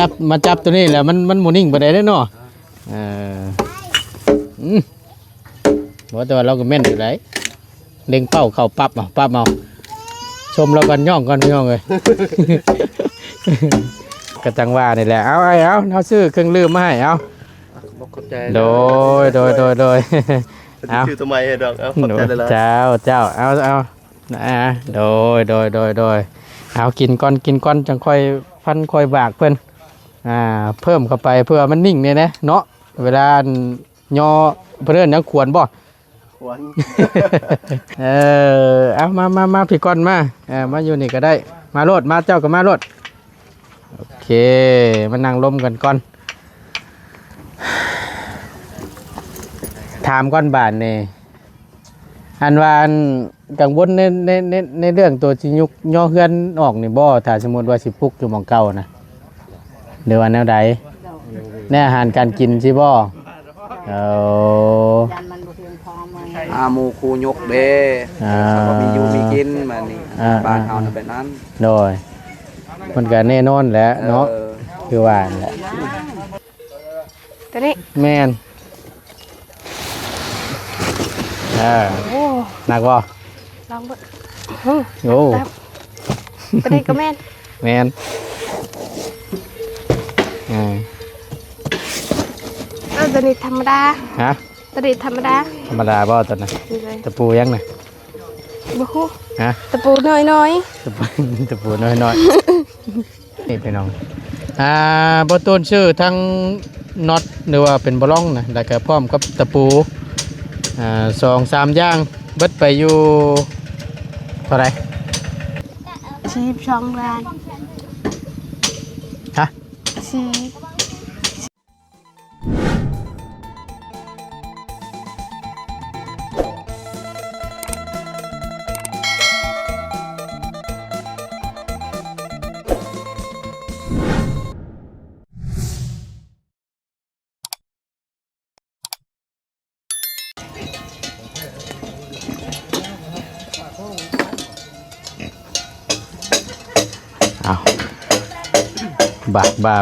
จับตัวนี้แหละมันหมุนิ่งไปได้เนาะบอกแต่ว่าเราก็แม่นอยู่ไหนเล็งเป้าเข้าปั๊บเอาชมเรากันย่องเลย กระจังว่านี่แหละเอาซื้อเครื่องลืมมาให้เอาโดยชื่อทำไมดอกขอบใจเลยเจ้าเอาโดยเอากินก้อนจังค่อยฟันค่อยบากเพิ่นเพิ่มเข้าไปเพื่อมันนิ่งเนี่ยนะเนาะเวลาย่อเพื่อนยังควรบ่ควรเอามาพี่ก้อนมาอยู่นี่ก็ได้มาโลดมาเจ้าก็มาโลดโอเคมานั่งลมกันก่อนถามก้อนบานนี่อันวานกังวลในเรื่องตัวชิยุกย่อเฮือนออกนี่บ่ถ้าสมมติว่าสิพุกอยู่หม่องเก่านะเดี๋ยววันแนวใดแน่อาหารการกินสิบ่หมูคูยกเด้ก็มีอยู่มีกินมานี่บ้านเฮาน่ะแบบนั้นโดยมันก็แน่นอนแหละเนาะคือว่าแหละตัวนี้แม่นหนักบ่ลองเบิ่งโอ้ตัวนี้ก็แม่นตัวนี้ธรรมดาฮะตัวนี้ธรรมดาบ่ตัวน่ะตะปูยังน่ะบ่ฮู้ฮะตะปูน้อยตะปูน้อยนี่พี่น้องบ่ต้นชื่อทั้งน็อตหรือว่าเป็นบล็องนะแล้วก็พร้อมกับตะปู2-3อย่างเบิดไปอยู่เท่าไหร่42 ล้านฮะ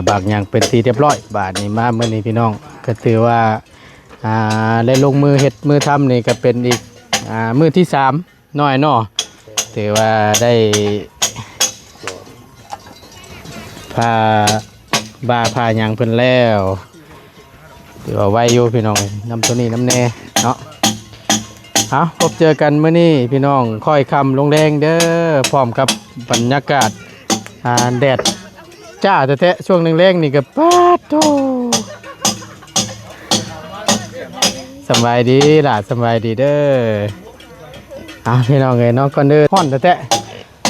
บากอย่างเป็นทีเรียบร้อยบาทนี้มาเมื่อนี้พี่น้องก็ถือว่าได้ลงมือเฮ็ดมือทำนี่ก็เป็นอีกมือที่3น้อยเนาะถือว่าได้พาอย่างเพิ่นแล้วถือว่าไวอยู่พี่น้องน้ำตัวนี้น้ำแน่เนาะพบเจอกันเมื่อนี้พี่น้องค่อยคำลงแรงเด้อพร้อมกับบรรยากาศแดดจ้าแท้ๆช่วงแรงๆนี่ก็ปาดโตสบายดีล่ะสบายดีเด้อพี่น้องเอ้ยน้องก่อนเด้อฮ้อนแท้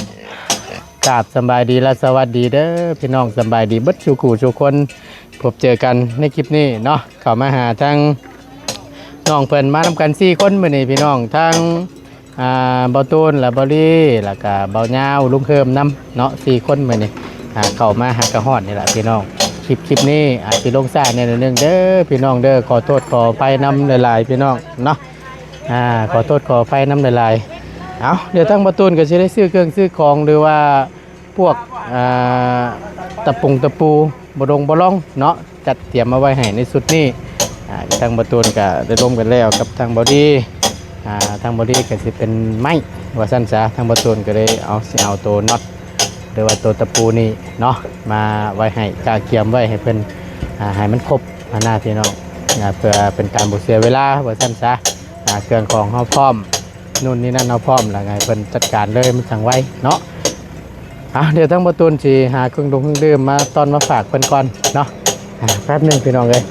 ๆกราบสบายดีและสวัสดีเด้อพี่น้องสบายดีเบิดชูขู่ชูคนพบเจอกันในคลิปนี้เนาะเข้ามาหาทางน้องเพิ่นมาทำกัน4คนมื้อนี้พี่น้องทั้งเบาตูนและเบาลี่แล้วก็เบาญาวลุงเคิมนำเนาะ4คนมื้อนี้เข้ามาหากระหอดนี่แหละพี่น้องคลิปนี้อาจจะลงซ่าในนึงเด้อพี่น้องเด้อขอโทษขอไฟน้ำหลายๆพี่น้องเนาะขอโทษขอไฟน้ำหลายๆเดี๋ยวทั้งประตูนก็จะได้ซื้อเครื่องซื้อของหรือว่าพวกตะปูบดงบล่องเนาะจัดเตรียมมาไว้ให้ในสุดนี้ทางประตูนก็ได้ร่วมกันแล้วกับทางบอดี้ทางบอดี้ก็จะเป็นไม้ว่าสั้นซะทางประตูนก็ได้เอาตัวน็อตหรือว่าตัวตะปูนี่เนาะมาไว้ให้กาเกียมไว้ให้เพิ่นให้มันครบหน้าพี่น้องเพื่อเป็นการบ่เสียเวลาว่าซั่นซะเครื่องของเฮาพร้อมนู่นนี่นั่นเฮาพร้อมแล้วไงเพิ่นจัดการเลยมันจังไว้เนาะเดี๋ยวทั้งประตูนสิหาเครื่องดื่มมาตอนมาฝากเพิ่นก่อนเนาะแป๊บนึงพี่น้องเอ้ย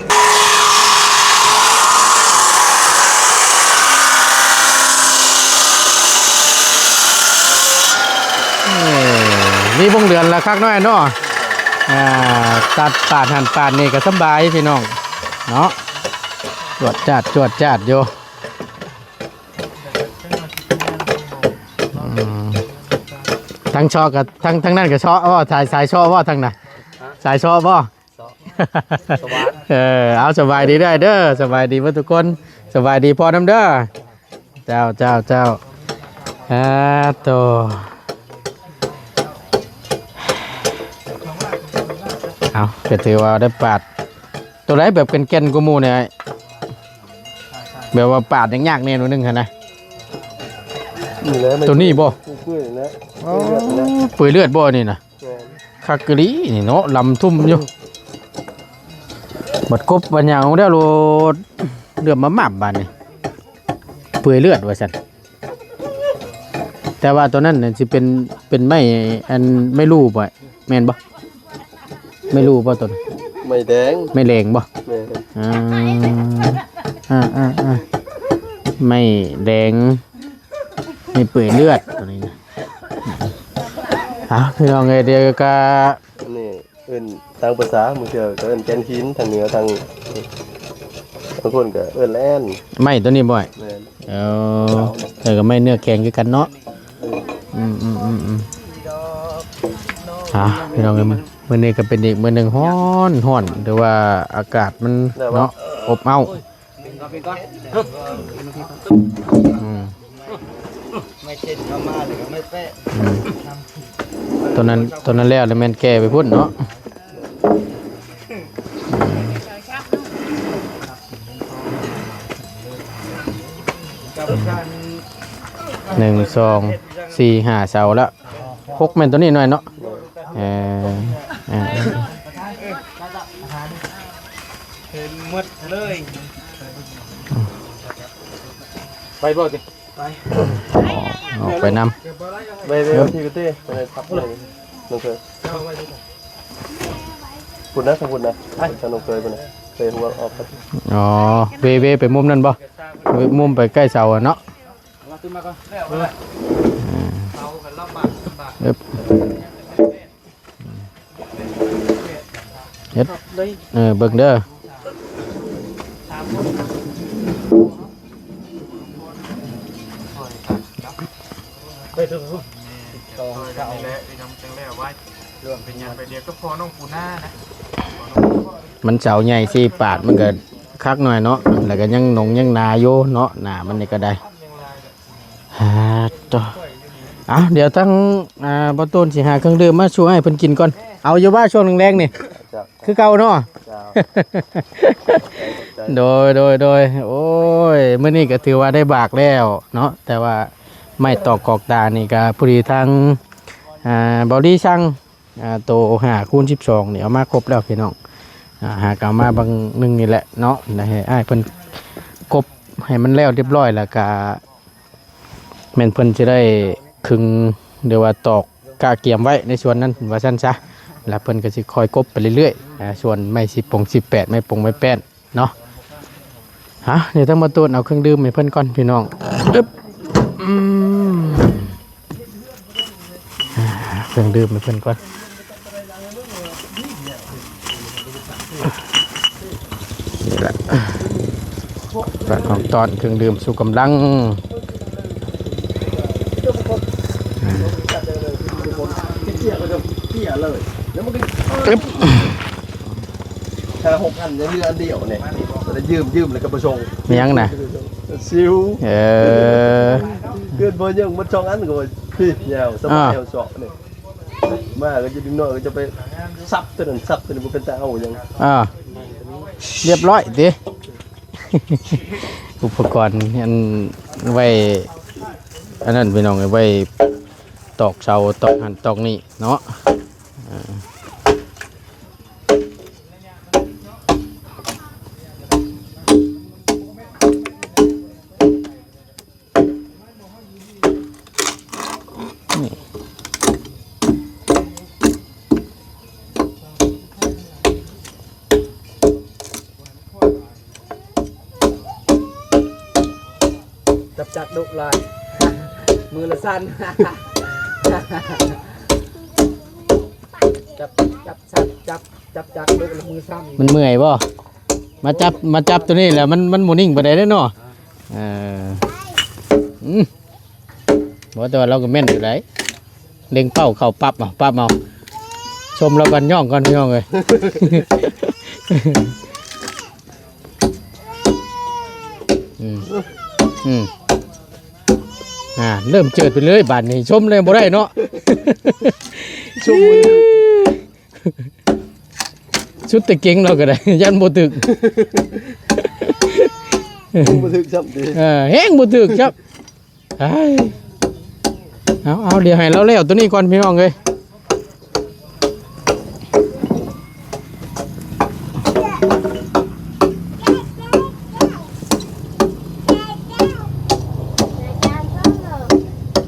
นี่วงเดือนละคักน้อยเนาะตัดปาดหั่นปาดนี่ก็สบายพี่น้องเนาะจวดจัดอยู่ทั้งชอกับทั้งนั่นกับชอว่าสายชอว่าทั้งน่ะสายชอว่าเอาสบายดีได้เด้อสบายดีเพื่อนทุกคนสบายดีพอน้ำเด้อเจ้าโต เอาก็ถือว่าได้ปาดตัวไหนแบบเป็นแก่นกูมูเนี่ยแบบว่าปาดยากๆแน่นอนนึงค่ะนะตัวนี้บ่เปื่อยเลือดบ่นี่นะคักกะลีนี่เนาะลำทุ่มอยู่บัดกบบัดหยังได้โลเดือดมาหมับบานนี่เปื่อยเลือดว่าซั่นแต่ว่าตัวนั้นน่ะสิเป็นไม้อันไม่รู้บ่แม่นบ่ไม่รู้บ่ตัวนั้น ไม่แดง ไม่แรงบ่ แม่ ไม่แดงไม่เปื่อยเลือดตัวนี้นะพี่น้องเอ้ยเดี๋ยวก็ นี่เอิ้นทางภาษามือเถื่อก็เอิ้นแกนหินทางเหนือทางบางคนก็เอิ้นแล่น ไม่ตัวนี้บ่อย แม่น แต่ก็ไม่เนื้อแข็งคือกันเนาะพี่น้องเอ้ยมื้อนี้ก็เป็นอีกมื้อหนึงร้อนแต่ว่าอากาศมันเนาะอบอ้าวไม่เช่นเข้ามาเลยก็ไม่แป้ตัวนั้นแล้วแม่นแก่ไปพุ่นเนาะ1 2 4 5เสาแล้ว6แม่นตัวนี้หน่อยเนาะเห็นหมดเลยไปบ่สิไปออกไปนำไปที่กระเต้ไปทับเลยน้องเคยคุณนะคุณนะไอ้น้องเคยไปนะเคยหัวออกอ๋อเวไปมุมนั้นบ่มุมไปใกล้เสาอ่ะเนาะเฮ็ดเบิ่งเด้อไปถึงต่อจะเอาแล้วน้ำจังแล้วไว้รวมเป็นยันไปเดียวก็พอน้องปูหน้านะมันเสาใหญ่สี่ปาดมันก็คักหน่อยเนาะแล้วก็ยังหนงยังนาโยเนาะหนามันนี่ก็ได้ต่อเดี๋ยวตั้งบ่ต้นสิหาเครื่องดื่มมาช่วยให้เพิ่นกินก่อนเอาอยู่ว่าช่วงแรงๆนี่คือเก่าเนาะโดยโอ้ยมื้อนี้ก็ถือว่าได้บากแล้วเนาะแต่ว่าไม่ตอกกอกตานี่ก็ผู้ดีทางบอดี้ช่างโต5x12นี่เอามาครบแล้วพี่น้องหากเอามาบางนึงนี่แหละเนาะนะฮะอ้ายเพิ่นกบให้มันแล้วเรียบร้อยแล้วก็แม่นเพิ่นจะได้คึงเดี๋ยวว่าตอกกาเกียมไว้ในส่วนนั้นว่าซั่นซะแล้วเพิ่นก็สิคอยกบไปเรื่อยๆส่วนไม่18ไม่ไม่แป้นเนาะเดี๋ยวต้องมาตรวจเอาเครื่องดื่มให้เพิ่นก่อนพี่น้องเครื่องดื่มให้เพิ่นก่อนนี่แหละปรับของตอนเครื่องดื่มสู่กำลังถ้า6,000ยังเหลืออันเดียวเนี่ยจะยืมเลยกับประชงมียังนะซิวเกินพอยังมัน2อันก็พี่ยาวสบายเอาเสาะเนี่ยมาก็จะดึงน้อยก็จะไปซับตัวนั้นบ่เป็นตาเอายังเรียบร้อยดิอุปกรณ์อันไว้อันนั้นพี่น้องไว้ตอกเสาตอกหันตอกนี่เนาะจับดุเลยมือละสั้นจับดุมือสั้นมันเมื่อยบ่มาจับตัวนี้แหละมันหมุนนิ่งไปได้เนาะบอกแต่ว่าเราก็แม่นอยู่ไหนเล็งเป้าเข้าปั๊บเอาชมเรากันย่องกันพี่น้องเลยเริ่มเจิดไปเลยบาดนี้ชมเลยบ่ได้เนาะชม ชุดตะเก่งเราก็ได้ ยันบ่ถึก บ่ถึกซ้ํติ แห้งบ่ถึกครับเอ้ยเอาเดี๋ยวให้เราแล้วตัวนี้ก่อนพี่น้องเอ้ย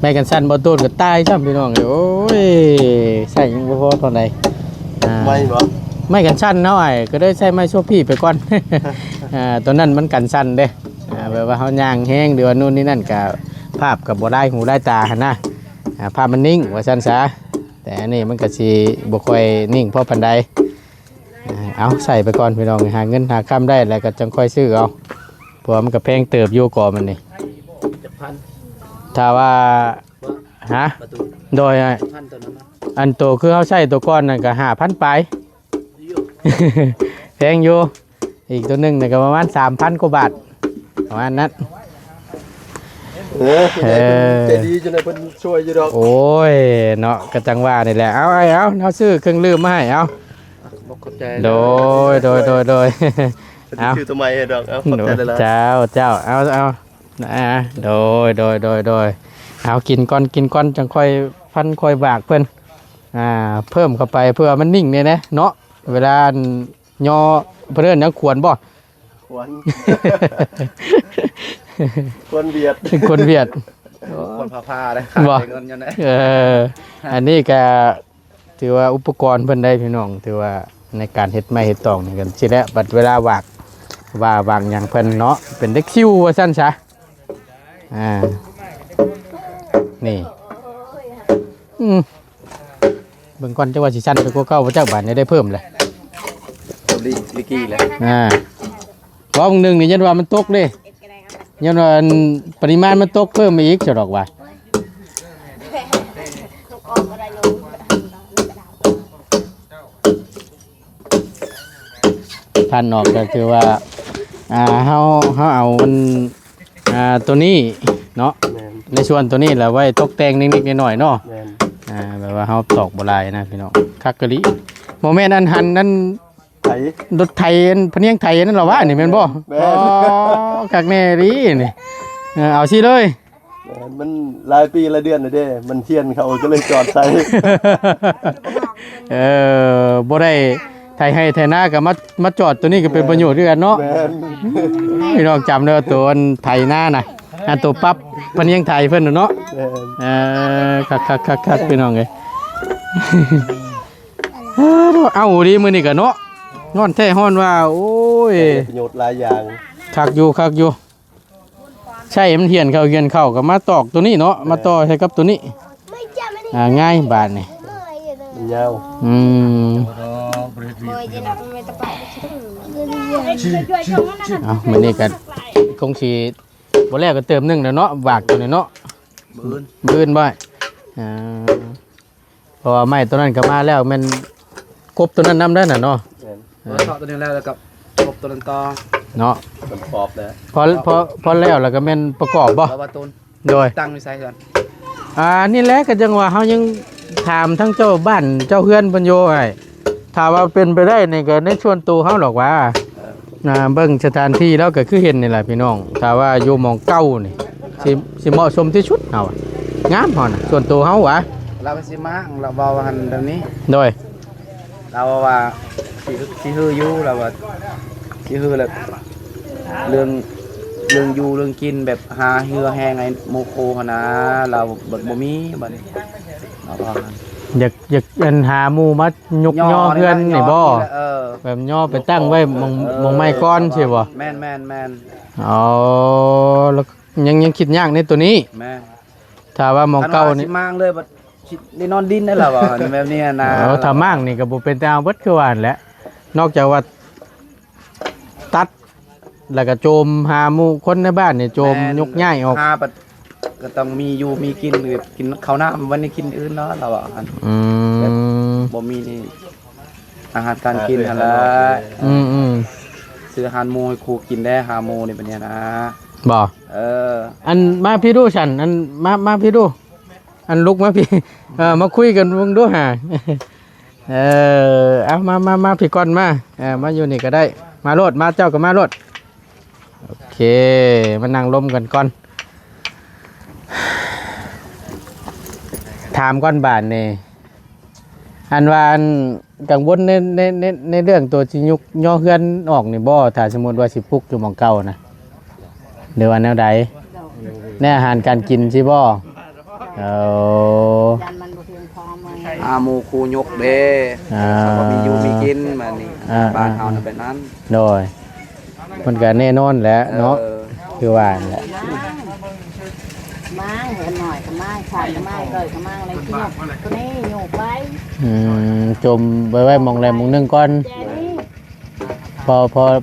แม่กันสั่นบ่โดนก็ตายซ้ำพี่น้องเอ้ยโอ้ยใส่ยังบ่พอเท่าใด ไม่บ่ ไม่กันสั้นเนาะไอ้ก็ได้ใช้ไม้โชว์พี่ไปก่อน ตัวนั้นมันกันสั้นเด้แบบว่าเฮาย่างแห้งหรือว่านู่นนี่นั่นก็ภาพกับบ่ได้หูได้ตาหั่นนะภาพมันนิ่งว่าซั่นซะแต่อันนี้มันก็สิบ่ค่อยนิ่งพอปานใดเอาใส่ไปก่อนพี่น้องหาเงินหาค่ำได้แล้วก็จังค่อยซื้อเอาเพราะว่ามันก็แพงเติบอยู่ก่อมันนี่ถ้าว่าฮะโดยอันโตคือเฮาใช้ตัวก้อนนั่นก็5,000ปลาย แพงอยู่อีกตัวหนึ่งเนี่ยก็ประมาณ 3,000 กว่าบาทประมาณนั้น ใจดีจนได้เพิ่นช่วยอยู่ดอก โอ้ยเนาะกระจังว่านี่แหละเอาเอาซื้อเครื่องลืมมาให้เอาโดยชื่อตัวใหม่ดอกเอาขอบใจหลายๆ เจ้าเอาโดยเอากินก่อนจังค่อยฟันค่อยบากเพิ่นเพิ่มเข้าไปเพื่อมันนิ่งเนี่ยนะเนาะเวลาย่อเพื่อนนักขวนบ่ คนเบียด คนเวียด คนพาเลยขาดเงินอยู่ไหน อันนี้ก็ถือว่าอุปกรณ์เพิ่นได้พี่น้องถือว่าในการเฮ็ดไม้เฮ็ดตอกนี่กันสิแล้วบัดเวลาวางอย่างเพิ่นเนาะเป็นเด็กคิวว่าซั่นซะนี่เบิ่งก่อนจังว่าสิซั่นไปกว่าเก่าบ่จักบาดนี้ได้เพิ่มเลย ลิกี้เลย ว่ามึงหนึ่งนี่ยันว่ามันตกเลยยันว่าปริมาณมันตกเพิ่มมาอีกจะดอกว่าพันออกก็คือว่าเขาเอามันตัวนี้เนาะในส่วนตัวนี้แหละไว้ตกแต่งนิดๆหน่อยๆเนาะแบบว่าเขาตอกโบราณนะพี่น้องคักกะลิโมเมนต์อันหันนั้นรถไทยพะเนียงไทยนั่นเหรอวะนี่แม่นบ่คักแน่ดินี่เอาสิเลย มันหลายปีหลายเดือนน่ะเด้มันเทียนเขาก็เลยจอดใส่ บ่ได้ไทยให้ไทยหน้าก็มาจอดตัวนี้ก็เป็นประโยชน์ด้วยกันเนาะพี่น้องจำเด้อตัวไทยหน้าน่ะตัวปั๊บพะเนียงไทยเพิ่นเนาะคักพี่น้องเอ้ยเอาดีมื้อนี้ก็เนาะงอนแท้ฮ้อนว่าโอ้ยประโยชน์หลายอย่าง คักอยู่ใช่มันเหียนเข้าก็มาตอกตัวนี้เนาะมาต่อใช้กับตัวนี้ง่ายบาดนี่ มันยาว เอามื้อนี้ก็คงสิบ่แล้วก็เติมนึงแล้วเนาะบากตัวนี้เนาะบื้นบ่เพราะว่าไม้ตัวนั้นก็มาแล้วมันกบตัวนั้นนำได้น่ะเนาะ ต่อตัวนี้แล้วกับกบตัวนั้นต่อ เนาะ มันขอบแล้ว พอแล้วก็แม่นประกอบบ่ แล้วว่าต้น โดย ตั้งไว้ใส่กัน นี่แหละก็จังว่าเฮายังถามทั้งเจ้าบ้านเจ้าเฮือนเพิ่นอยู่ไอ้ถ้าว่าเป็นไปได้นี่ก็ในชวนตัวเฮาหรอกว่าเบิ่งสถานที่แล้วก็คือเห็นนี่แหละพี่น้องถ้าว่าอยู่หม่องเก่านี่สิเหมาะสมที่สุดเฮางามเฮาน่ะส่วนตัวเฮาหวะ เราก็สิมาเราเว้าหันแบบนี้ โดย เราว่าสิฮืออยู่เราว่าสิฮือแล้วเรื่องอยู่เรื่องกินแบบหาเหือแห้งไอ้โมโคหั่นนะเราบ่มีบัดนี้เราว่างั้น อยากอันหาหมู่มายกย่อเพื่อนนี่บ่แบบย่อไปตั้งไว้มองไม้ก้อนใช่บ่ แม่นอ๋อแล้วยังคิดยากในตัวนี้ แม่น ถ้าว่ามองเก่านี่ สิมางเลยบัดสิได้นอนดินได้ล่ะว่าแบบนี้นะ ถ้ามางนี่ก็บ่เป็นแต่เอาเบิดคือว่านั่นแหละนอกจากว่าตัดแล้วก็โจมหาหมู่คนในบ้านนี่โจมยกย้ายออก หาบัดก็ต้องมีอยู่มีกินแบบกินข้าวหน้าวันนี้กินอื่นเนาะเราอ่ะบ่มีนี่อาหารการกินอะไรซื้ออาหารหมูให้ครูกินได้หาหมูนี่เป็นเนี่ยนะ บ่อันมาพี่ดูฉันอันมาพี่ดูอันลุกมาพี่มาคุยกันวงดูหา เอามาพี่ก่อนมามาอยู่นี่ก็ได้มาโลดมาเจ้าก็มาโลดโอเคมานั่งลมกันก่อนถามก่อนบาทนี่อันว่าอันกังวลในเรื่องตัวจิยุกย่อเฮือนออกนี่บ่ถ้าสมมติว่าสิปลุกอยู่หม่องเก่านะหรือว่าแนวใดแนวอาหารการกินสิบ่เอา หมู่ครูยกเด้บ่มีอยู่มีกินมานี่บ้านเฮาน่ะแบบนั้น โดยมันก็แน่นอนแหละเนาะคือว่าแหละ ม้างเห็นหน่อยก็ม้างขาดก็ม้างเกิดก็ม้างอะไรที่หยกตัวนี้หยกไว้ จมไว้มองแลมองนึงก่อน แจนี่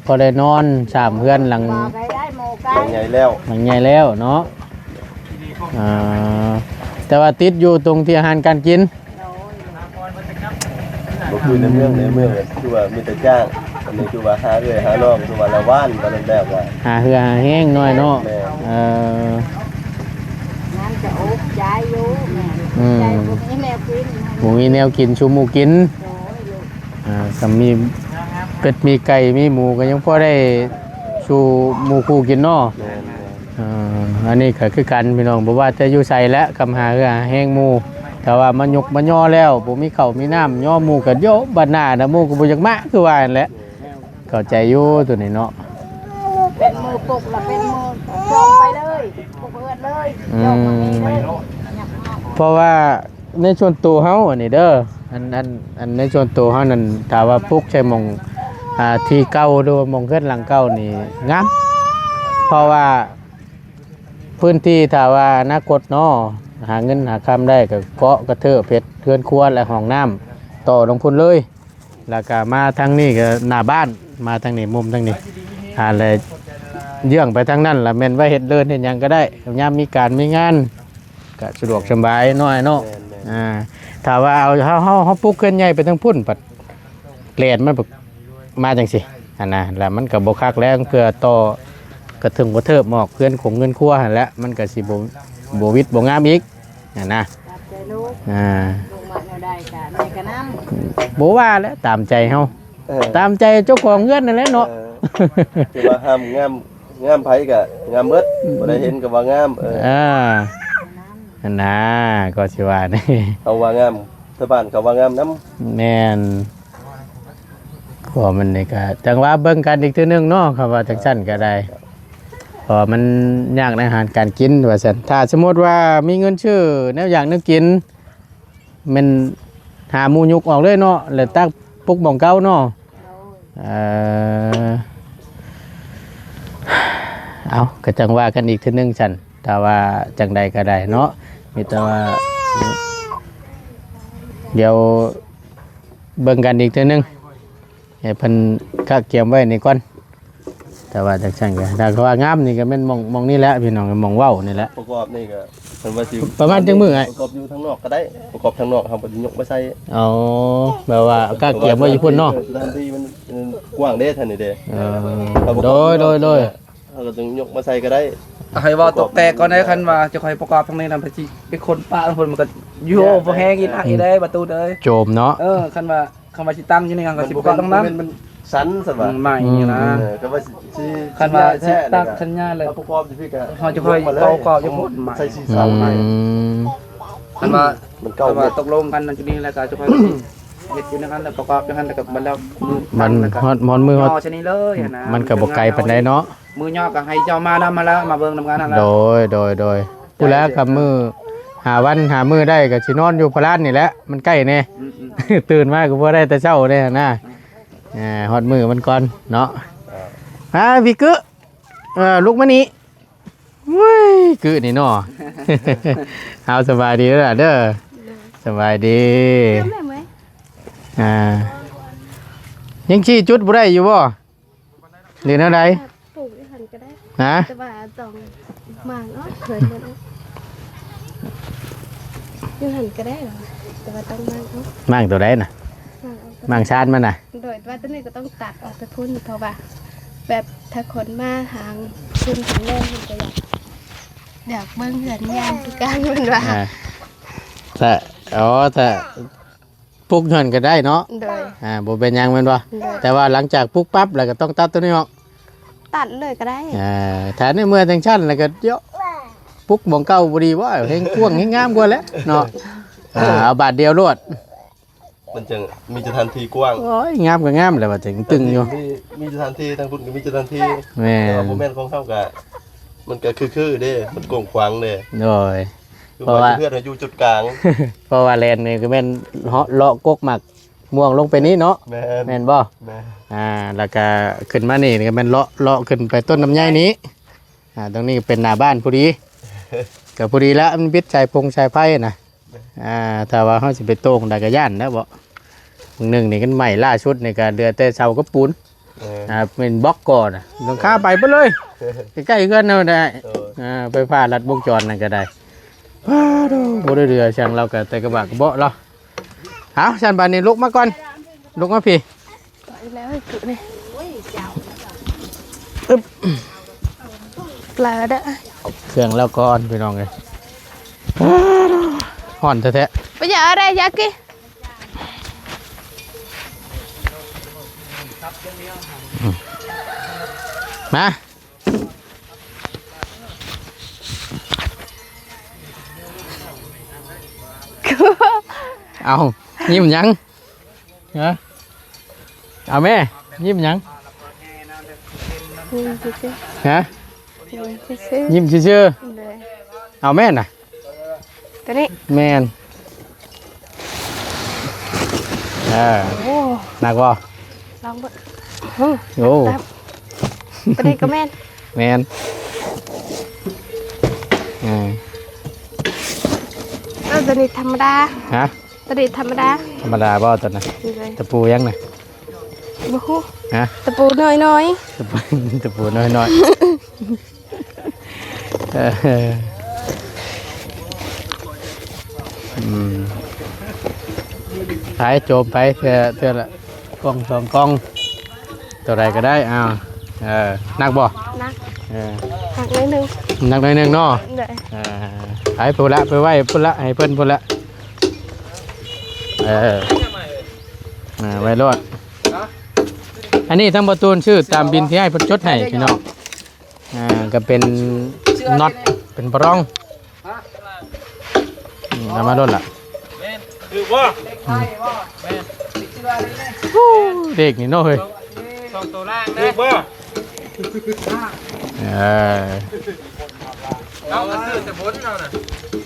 พอได้นอนสามเพื่อนหลัง มอไก่ได้โมไก่ ใหญ่แล้ว หลังใหญ่แล้วเนาะแต่ว่าติดอยู่ตรงที่อาหารการกิน บ่คือในเมืองคือว่ามีแต่จ้างอันนี้คือว่าหาเอ้ยหาน้องคือว่าละว่านตอนนั้นแบบว่า หาเหือหาแห้งหน่อยเนาะ งั้นจะอุบใจอยู่แม่ใจพวกนี้แมวกิน หมูมีแนวกินชูหมูกิน โอ้ยลูก ก็มีเป็ดมีไก่มีหมูก็ยังพอได้ชูหมูคู่กินเนาะ แม่น อันนี้ก็คือกันพี่น้องบอกว่าจะอยู่ใส่และกำหาเหือหาแห้งหมูแต่ว่ามันยกมันย่อแล้วผมมีข้าวมีน้ำย่อหมูกับโยบัดหน้านะหมูก็บ่อยากมากคือว่านั่นแหละเข้าใจอยู่ตัวนี้เนาะ เป็นมือปลุกละเป็นมือจองไปเลยปลุกเอิดเลยจองมามีเลยหยับเอา เพราะว่าในส่วนตัวเฮาอันนี้เด้ออันในส่วนตัวเฮานั่นถ้าว่าปลูกใช้หม่องที่เก่าหรือว่าหม่องเฮือนหลังเก่านี่งามเพราะว่าพื้นที่ถ้าว่าอนาคตเนาะหาเงินหาคำได้ก็เกาะกระเทอะเพชรเฮือนครัวและห้องน้ำต่อลงพุ่นเลยแล้วก็มาทางนี้ก็หน้าบ้านมาทางนี้มุมทางนี้อะไรเยื่องไปทางนั้นล่ะแม่นว่าเฮ็ดเดินเฮ็ดหยังก็ได้ยามมีการมีงานก็สะดวกสบายน้อยเนาะถ้าว่าเอาเฮาปลูกเกินใหญ่ไปทั้งพุ่นปัดแลนมันมาจังซี่อันน่ะแล้วมันก็บ่คักแล้วเพื่อต่อกระถึงบ่เทิบหมอกเพื่อนของเงินครัวหั่นแหละมันก็สิบ่วิตบ่งามอีกนั่นนะ ตัดใจลูก อ่า ลูกมาแนวใดจ้ะแม่กระน้ำ บ่ว่าแล้วตามใจเฮาตามใจเจ้าของเงินนั่นแหละเนาะ คือว่าห้ามงามไผก็งามเบิดบ่ได้เห็นก็ว่างาม อันน่ะก็สิว่านี่ เอาว่างามชาวบ้านเขาว่างามนำ แม่นก็มันนี่ก็จังว่าเบิ่งกันอีกเทื่อนึงเนาะครับว่าจังซั่นก็ได้เพอมันยากในอาหารการกินว่าซั่นถ้าสมมุติว่ามีเงินชื่อแนวอย่างนึกกินมันหาหมูยุกออกเลยเนาะแล้วตักปุกบ่องเก่าเนาะเอาก็จังว่ากันอีกเทื่อนึงซั่นถ้าว่าจังใดก็ได้เนาะมีแต่ว่าเดี๋ยวเบิ่งกันอีกเทื่อนึงให้เพิ่นคักเกียมไว้นี่ก่อนแต่ว่าจังซั่นก็ถ้าเขาว่างามนี่ก็แม่นมองนี่แหละพี่น้องมองเว้านี่แหละ ประกอบนี่ก็เพิ่นว่าสิ ประมาณจังมื้อไง ประกอบอยู่ทางนอกก็ได้ประกอบทางนอกเฮาบ่ได้ยกมาใส่ อ๋อแบบว่าคักเกียมไว้อยู่พุ่นเนาะ สถานที่มันกว้างเด้ท่านนี่เด้ โดยเฮาก็ต้องยกมาใส่ก็ได้ ให้ว่าตกแตกก่อนได้คันว่าจะค่อยประกอบทางนี้นำไปสิเป็นคนป้าคนมันก็อยู่บ่แฮงอีนักอีได้ประตูเด้อ โจมเนาะ คันว่าสิตั้งอยู่นี่ก็สิประกอบตรงนั้น มันสันซะว่า ใหม่นะ ก็ว่าสิ คันว่าสิตั้งคันยาเลย ประกอบอยู่พี่ก็ เฮาจะค่อยประกอบจะพูดใหม่ ใส่สีเสาให้ คันว่า มันเก่า คัน เม็ ว่า ด ตกลงกันจุดนี้แล้วก็จะค่อยเฮ็ดอยู่ในนั้นแล้วประกอบอยู่นั้นแล้วก็มันแล้วมือ มันฮอดมือฮอด ชนิดเลยนะ มันก็บ่ไกลปานใดเนาะ มือย่อก็ให้เจ้ามานำมาแล้วมาเบิ่งนำกันนั่นแหละ โดยผู้แล้วกับมือหาวันหามือได้ก็สินอนอยู่พลานนี่แหละมันใกล้แน่ ตื่นมาก็บ่ได้แต่เช้าเด้นะฮอดมือมันก่อนเนาะพี่กึลูกมานี่เว้ยกึนี่เนาะ เอาสบายดีแล้วล่ะเด้อสบายดี ทำได้ไหม ยังชี้จุดบ่ได้อยู่บ่หรือแนวใด ปลูกหันก็ได้ ฮะ แต่ว่าต้องมางเนาะเขินมันอยู่หันก็ได้เหรอแต่ว่าต้องมางเนาะ มั่งตัวใดน่ะ มางเอา มั่งชาติมันน่ะ โดยว่าตัวนี้ก็ต้องตัดออกไปพุ่นเพราะว่าแบบถ้าคนมาทางพุ่นทางแน่นมันก็อยากเบิ่งเหือนงานคือการมันว่า ถ้า ปลูกเงินก็ได้เนาะ โดย บ่เป็นหยังแม่นบ่ โดย แต่ว่าหลังจากปลูกปั๊บแล้วก็ต้องตัดตัวนี้ออก ตัดเลยก็ได้ ถ้าในเมื่อจังซั่นแล้วก็เยอะปลูกหม่องเก่าบ่ดีบ่เฮงกว้างเฮงงามกว่าแหล้วเนาะเอาบาทเดียวโลด มันจะมีสถานที่กว้าง โอ้ยงามก็งามแหล้วว่าถึงตึงอยู่ มีสถานที่ทางคุณก็มีสถานที่ แม่ แต่ว่าบ่แม่นของเขาก็มันก็คือเด้มันกว้างขวางเด้ โดย คือ เพราะว่า ว่าเพื่อนอยู่จุดกลาง เพราะว่าแลนนี่ก็แม่นเลาะกกหมักม่วงลงไปนี้เนาะ แม่ แม่นบ่ แม่ แล้วก็ขึ้นมานี่ก็แม่นเลาะขึ้นไปต้นลำไยนี้ตรงนี้เป็นหน้าบ้านผู้ดีก็ผู้ดีแล้วมันบิดชายพงชายไผ่น่ะถ้าว่าเฮาสิไปโต้งได้ก็ย่านนะบ่มื้อนึงนี่กันใหม่ล่าสุดนี่ก็เดือแต่เสากับปูนเป็นบล็อกก่อนต้องข้าไปเเลยใกล้ๆกันเอาได้ไปพาลัดวงจรนั่นก็ได้บ่ได้เรือช่างเราก็แต่กระบะกระเบาะเราเอาฉันบานนี้ลุกมาก่อนลุกมาพี่ ปล่อยแล้วให้จุนี่ อึ๊บ ปลาเด้อ เครื่องแล้วก่อนพี่น้องเลยห่อนแท้ ไปอย่าอะไรอยากกิน ๆมาเอายิ้มหยังฮะเอาแม่ยิ้มหยัง ซื้อ ฮะ ซื้อ ยิ้มชื่อ เลย ๆเอาแม่น่ะ ตัวนี้ แม่นโอ้ หนักบ่ ลองเบิ่ง โอ้ ตัวนี้ก็แม่น แม่นตัวนี้ธรรมดา ฮะ ตัวนี้ธรรมดา ธรรมดาบ่ตอนน่ะ เลย ตะปูยังน่ะ บ่ฮู้ ฮะ ตะปูน้อย ตะปู ตะปูน้อยๆ ไปโจมไปเธอละกล้องสองกล้องตัวใดก็ได้อ้าวนักบ่ ๆนัก เออ หักนิดนึง นักหน่อยหนึงเนาะ เลย ไปพูดละไปไหว้พูดละให้เพิ่นพูดละไว้รอดอันนี้ทั้งประตูนชื่อตามบินที่ให้เพิ่นจดให้พี่น้องก็เป็นน็อตเป็นปรองนำมารถล่ะ คือว่า เด็กนี่เนาะเฮ้ย คือว่า เราก็ซื้อแต่บนเราน่ะ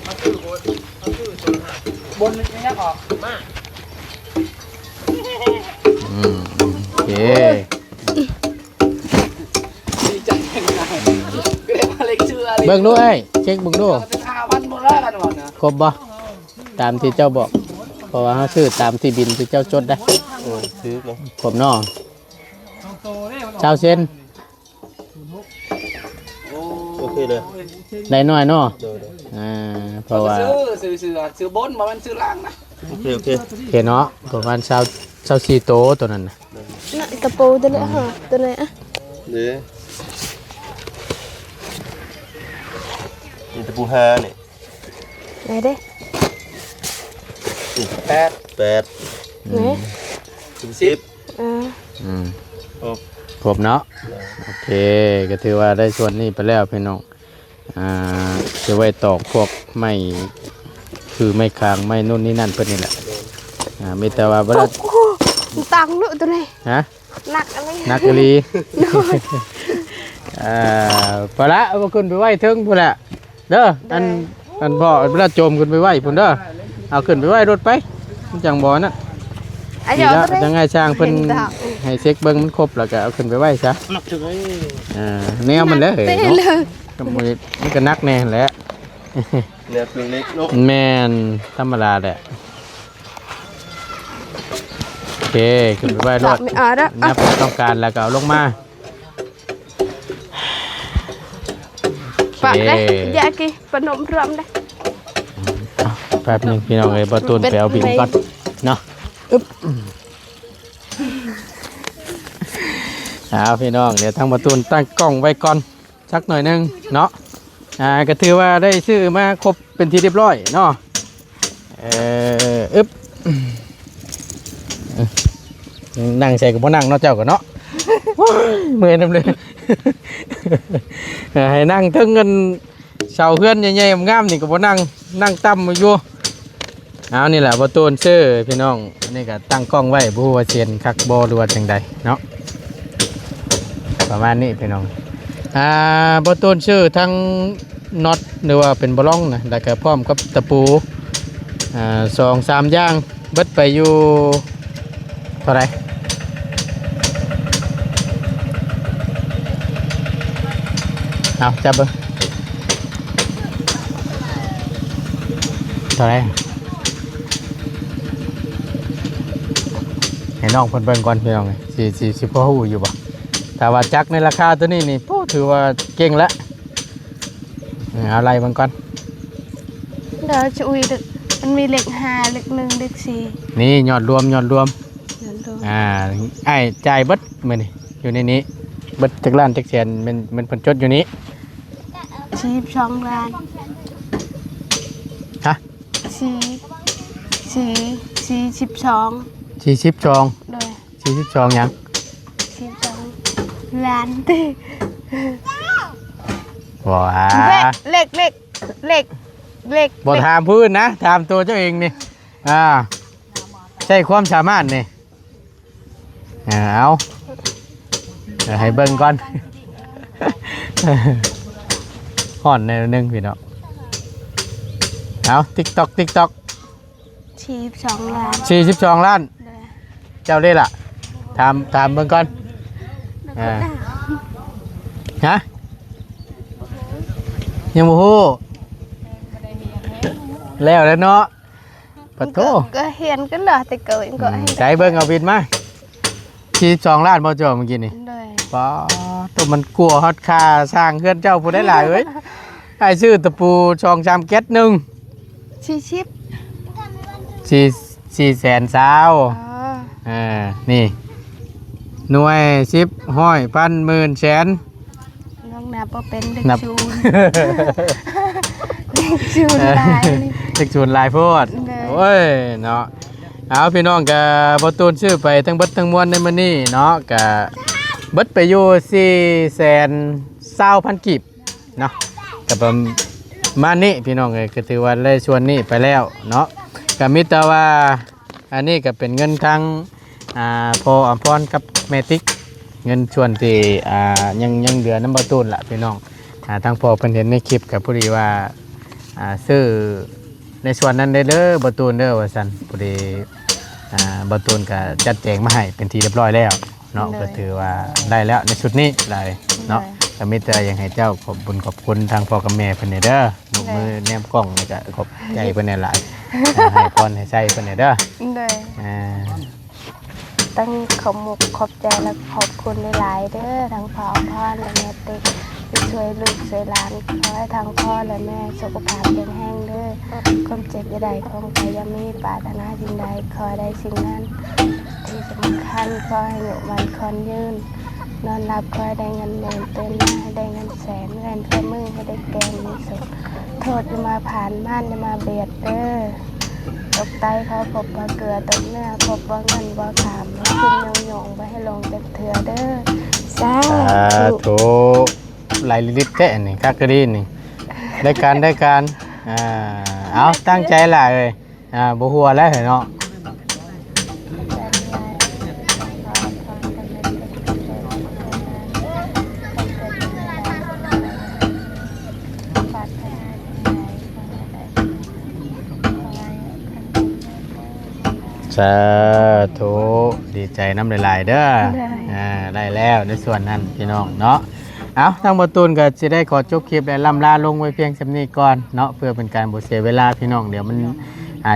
มาซื้อบนมาซื้อจนบนไม่ยักออกมา โอเค ดีใจแค่ไหนก็เลยมาเล็กชื่ออะไร เบิ่งดูเอ้ยเช็คเบิ่งดู เป็น5 วันหมดแล้วกันหมดนะ ครบบ่ตามที่เจ้าบอกเพราะว่าเขาชื่อตามที่บินที่เจ้าจดได้ ซื้อเนาะ ครบเนาะเจ้าเส้น โอเคเลย ได้น้อยเนาะ เดี๋ยว เพราะว่า ซื้อบนมามันซื้อล่างนะ โอเคโอเค เขเนาะประมาณเช้า4โตตัวนั้นน่ะ น่ะตะปูตัวนี้ฮะตัวนี้อ่ะ เดี๋ยวนี่ตะปูห้านี่ ไหนเด้ แปด ไหน ถึง10 ครบ ครบเนาะโอเคก็ถือว่าได้ส่วนนี้ไปแล้วพี่น้องจะไว้ตอกพวกไม้คือไม้คางไม้นู่นนี่นั่นเพิ่นนี่แหละมีแต่ว่าบ่ได้ โอ้โหตังค์ด้วยตัวนี้ ฮะ หนักอะไร นักกะลีพอละเอาขึ้นไปไหว้เทิงพุ่นละเด้ออันพ่อเวลาโจมขึ้นไปไหว้พุ่นเด้อเอาขึ้นไปไหว้รถไปมันจังบ่น่ะ ไอ้ ดี เดี๋ยว แล้ว ตัวนี้ จังไงช่างเพิ่น เห็นดอก ให้เช็คเบิ่งมันครบแล้วก็เอาขึ้นไปไหว้ซะแนวมันแล้วเฮ้ย เต้ เนาะ เลย ก็มันก็นักแน่แหละ เนี่ยเพียงเล็กเนาะ แม่นธรรมดาแหละโอเคขึ้นไปไหว้ร จับ ถ ไม่เอาแล้ว นับต้องการแล้วก็เอาลงมา ปะเลยอยากกินปนมรวมเลย แป๊บหนึงพี่น้องเอ้ยบ่ตูนไปเอาบินก่อนเนาะอึ๊บพี่น้องเดี๋ยวทางบ่ตูนตั้งกล้องไว้ก่อนสักหน่อยหนึงเนาะก็ถือว่าได้ซื้อมาครบเป็นที่เรียบร้อยเนาะอึ๊บ นั่งใส่กับบ่นั่งเนาะเจ้าก็เนาะเมื่อยนำเลย ให้นั่งถึงเงินเสาเพื่อนใหญ่ๆงามๆนี่ก็บ่นั่งต่ำอยู่เอานี่แหละบ่ตูนซื้อพี่น้องอันนี้ก็ตั้งกล้องไว้บ่ฮู้ว่าเซียนคักบ่หรือว่าจังใดเนาะประมาณนี้พี่น้องบ่ตูนซื้อทั้งน็อตหรือว่าเป็นบอลล่องนะแล้วก็พร้อมกับตะปู2-3 อย่างเบิดไปอยู่เท่าไหร่เอาจับเบิ่งเท่าไหร่ให้น้องเพิ่นเบิ่งก่อนพี่น้องสิพอฮู้อยู่บ่ถ้าว่าจักในราคาตัวนี้นี่ปู้ถือว่าเก่งแล้วเอาอะไรเบิ่งก่อน เดี๋ยวจะอุ้ยดึกมันมีเลข5เลข1เลข4นี่ยอดรวม เดี๋ยวดู ไอ้จ่ายเบิดมื้อนี่อยู่ในนี้เบิดจักล้านจักแสนมันเพิ่นจดอยู่นี้ 12 ล้าน ฮะ 42 42 โดย 42หยัง 12 ล้านติ ว้า เลขบ่ถามพื้นนะถามตัวเจ้าเองนี่ใช่ความสามารถนี่เอาให้เบิ่งก่อน ห่อนในนึงพี่น้องเอา TikTok 42 ล้าน 42 ล้าน โดย เจ้าได้ล่ะถามเบิ่งก่อนฮะยังบ่ฮู้แล้วเนาะปะโถ ก็เห็นกันเหรอแต่เกิดก็ให้ ใจเบิ่งเอาบิดมา42 ล้านบ่เจ้าเมื่อกี้นี่ โดย ป้าตัวมันกลัวฮอดค่าสร้างเฮือนเจ้าผู้ได้หลายเอ้ยให้ซื้อตะปู2-3แก๊สนึง 40 4 แสนซาว อ๋อ นี่หน่วย10ห้อยพันหมื่นแสน น้องนับว่าเป็นเด็ก นับ ชูน เด็กชูนตายนี่ เด็กชวนหลายโพด ได้ โอ้ยเนาะเอาพี่น้องก็บ่ตูนชื่อไปทั้งเบิดทั้งมวลในมื้อนี้เนาะก็เบิดไปอยู่420,000กีบเนาะก็ประมาณนี้พี่น้องเอ้ยก็ถือว่าได้ส่วนนี้ไปแล้วเนาะก็มีแต่ว่าอันนี้ก็เป็นเงินทั้งพออำพรกับแมติกเงินส่วนที่ยังเหลือน้ำบ่ตูนล่ะพี่น้องทางพอเพิ่นเห็นในคลิปก็พอดีว่าซื้อในส่วนนั้นได้เด้อบ่ตูนเด้อว่าซั่นพอดีบ่ตูนก็จัดแจงมาให้เป็นที่เรียบร้อยแล้วเนาะก็ถือว่าได้แล้วในชุดนี้เลยเนาะก็มีแต่ยังให้เจ้าขอบบุญขอบคุณทางพ่อกับแม่เพิ่นนี่เด้อมือแนมกล้องนี่ก็ขอบใจเพิ่นนี่หลายให้พรให้ใช้เพิ่นนี่เด้อ โดยตั้งขอบมุกขอบใจและขอบคุณหลายๆเด้อทั้งพ่อพ่อและแม่ติ๊กที่ช่วยลูกช่วยหลานขอให้ทั้งพ่อและแม่สุขภาพแข็งแรงเด้อความเจ็บอย่าได้ของใครอย่ามีปรารถนาสิ่งใดขอได้สิ่งนั้นที่สำคัญขอให้อยู่วันคอนยืนนอนหลับขอให้ได้เงินหมื่นตื่นมาให้ได้เงินแสนเงินเพื่อมือให้ได้แกงมีสุขโทษจะมาผ่านม่านจะมาเบียดเด้อตกไตเขาพบว่าเกลือตกเนื้อพบว่าเงินว่าขามให้ขึ้นยงๆไปให้ลงจากเถื่อเด้อสา ธุ ไหลลิตรแท้นี่คักกะดีนี่ได้การเอาตั้งใจหลายเลยบ่หัวแล้วเหรอเนาะสาธุดีใจน้ำลายๆเด้อได้แล้วในส่วนนั้นพี่น้องเนาะเอาทางบตูนก็จะได้ขอจบคลิปและล่ำลาลงไว้เพียงสำนี้ก่อนเนาะเพื่อเป็นการบ่เสียเวลาพี่น้องเดี๋ยวมัน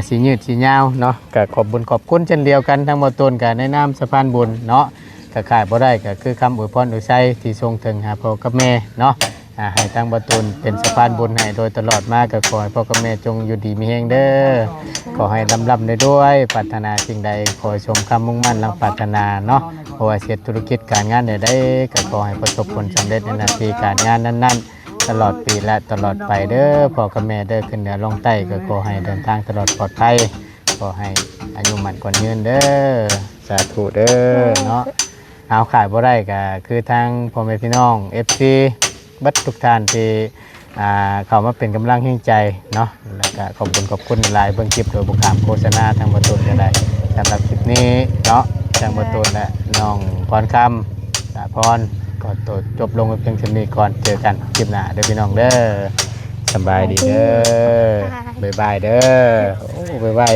สิยืดสิยาวเนาะก็ขอบบุญขอบคุณเช่นเดียวกันทางบตูนก็ในนามสะพานบุญเนาะก็ขายบ่ได้ก็คือคำอวยพรอวยชัยที่ทรงถึงหาพ่อกับแม่เนาะให้ทางบตูนเป็นสะพานบุญให้โดยตลอดมาก็ขอให้พ่อกับแม่จงอยู่ดีมีแรงเด้อขอให้ลำได้ด้วยปรารถนาสิ่งใดขอให้สมคำมุ่งมั่นลังปรารถนาเนาะเพราะว่าเสียธุรกิจการงานใดๆก็ขอให้ประสบผลสำเร็จในหน้าที่การงานนั้นๆตลอดปีและตลอดไปเด้อพ่อกับแม่เด้อขึ้นเหนือลงใต้ก็ขอให้เดินทางตลอดปลอดภัย ขอให้อายุมันกว่ายืนเด้อสาธุเด้อเนาะเอาขายบ่ได้ก็คือทางพ่อแม่พี่น้อง FC บัดทุกท่านที่เข้ามาเป็นกำลังแห่งใจเนาะแล้วก็ขอบคุณหลายเบิ่งคลิปโดยบ่ข้ามโฆษณาทางบ่ต้นก็ได้สำหรับคลิปนี้เนาะทางบ่ต้นและน้องพรคำสาพรก็จบลงเพียงเท่านี้ก่อนเจอกันคลิปหน้าเด้อพี่น้องเด้อสบายดีเด้อบ๊ายบายเด้อโอ้บ๊ายบาย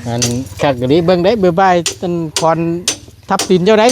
อันคักกะดีเบิ่งได้บ๊ายบายจนพรทับตีนเจ้าได้